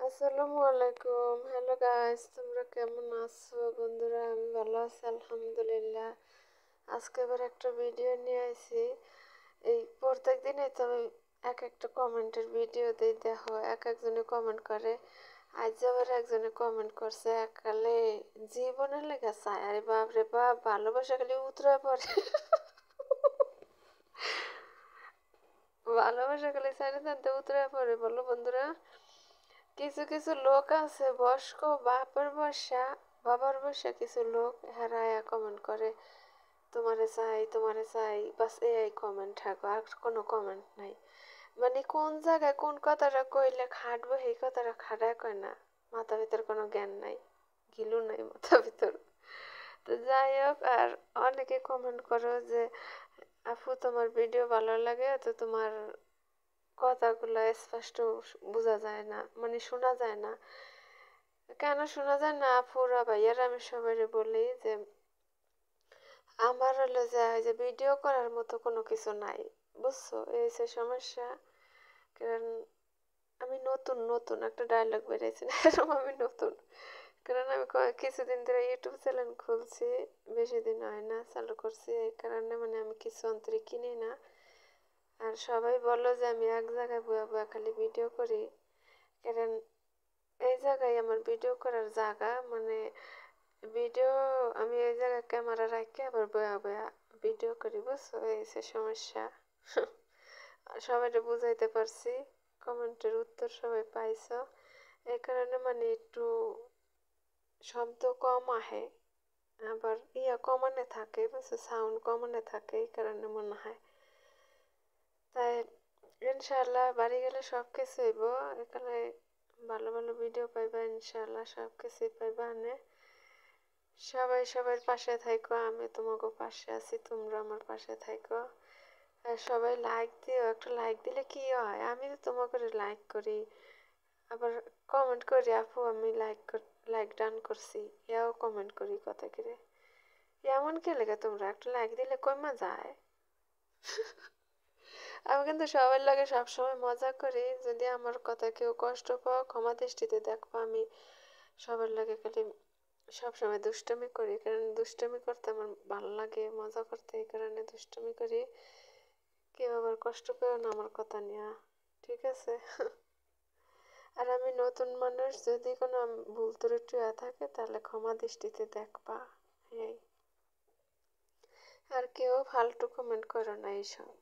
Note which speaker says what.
Speaker 1: আসসালামু আলাইকুম। Hello guys, তোমরা কেমন আছো? বন্ধুরা, আমি ভালো আছি আলহামদুলিল্লাহ। আজকে আবার একটা ভিডিও নিয়ে আইছি। এই প্রত্যেক দিনই তো আমি এক একটা কমেন্টের ভিডিও দিই, দেখো এক একজনে কমেন্ট করে। আজ আবার একজনে কমেন্ট করছে, একালে জীবনের লেগে চায়। আরে বাপ রে বাপ, ভালোবাসা খালি উতরে পড়ে। ভালোবাসা খালি সাইডে থাকতে উতরে পড়ে, বলো বন্ধুরা। কিছু কিছু লোক আছে বয়স্ক বাবার বয়সা কিছু লোক হেরায়া কমেন্ট করে, তোমারে চাই বাস, এই কমেন্ট থাকো, আর কোনো কমেন্ট নাই। মানে কোন জায়গায় কোন কথাটা কইলে খাটবো সেই কথাটা খাটায় কয় না। মাথা ভিতর কোনো জ্ঞান নাই, গিলু নাই মাথা ভিতর। তো যাই হোক, আর অনেকে কমেন্ট করো যে আপু তোমার ভিডিও ভালো লাগে, তো তোমার কথাগুলো স্পষ্ট বোঝা যায় না, মানে শোনা যায় না। কেন শোনা যায় না আপুরা ভাইয়ারা, আমি সবাই বলি যে আমার হলো যে ভিডিও করার মতো কোনো কিছু নাই, বুঝছো? এই হচ্ছে সমস্যা। কারণ আমি নতুন নতুন একটা ডায়লগ বেরিয়েছি না, এরকম আমি নতুন। কারণ আমি কিছুদিন ধরে ইউটিউব চ্যানেল খুলছি, বেশি দিন হয় না চালু করছি। এই কারণে মানে আমি কিছু অন্তরে কিনি না। আর সবাই বলো যে আমি এক জায়গায় বয়া বয়া খালি ভিডিও করি। কারণ এই জায়গায় আমার ভিডিও করার জায়গা, মানে ভিডিও আমি এই জায়গায় ক্যামেরা রাখি আবার বয়া বয়া ভিডিও করি, বুঝছো? এই যে সমস্যা। সবাই বুঝাইতে পারছি, কমেন্টের উত্তর সবাই পাইছো। এই কারণে মানে একটু শব্দ কম আহে, আবার কমানে থাকে, বুঝছো? সাউন্ড কমানে থাকে, এই কারণে মনে হয়। তাই ইনশাল্লাহ বাড়ি গেলে সব কিছু হইব। এখানে ভালো ভালো ভিডিও পাইবা, ইনশাল্লাহ সব কিছুই পাইবা। সবাই সবার পাশে থাইকো, আমি তোমাকে পাশে আছি, তোমরা আমার পাশে থাইকো। আর সবাই লাইক দিও, একটা লাইক দিলে কি হয়, আমি তো তোমাকে লাইক করি, আবার কমেন্ট করি আপু আমি লাইক ডান করছি, ইয়াও কমেন্ট করি কথা করে। এমন কে লেগে তোমরা একটা লাইক দিলে কমা যায়। আমি কিন্তু সবার লাগে সবসময় মজা করি, যদি আমার কথা কেউ কষ্ট পাও ক্ষমা দৃষ্টিতে দেখবো। আমি সবার লাগে খালি সবসময় দুষ্টমি করি, কারণ দুষ্টমি করতে আমার ভালো লাগে, মজা করতে, এই কারণে দুষ্টমি করি। কেউ আবার কষ্ট পেও না আমার কথা নিয়ে, ঠিক আছে? আর আমি নতুন মানুষ, যদি কোনো ভুল ত্রুটি হয়ে থাকে তাহলে ক্ষমা দৃষ্টিতে দেখবা। এই আর কেউ ফালতু কমেন্ট করো না এইসব।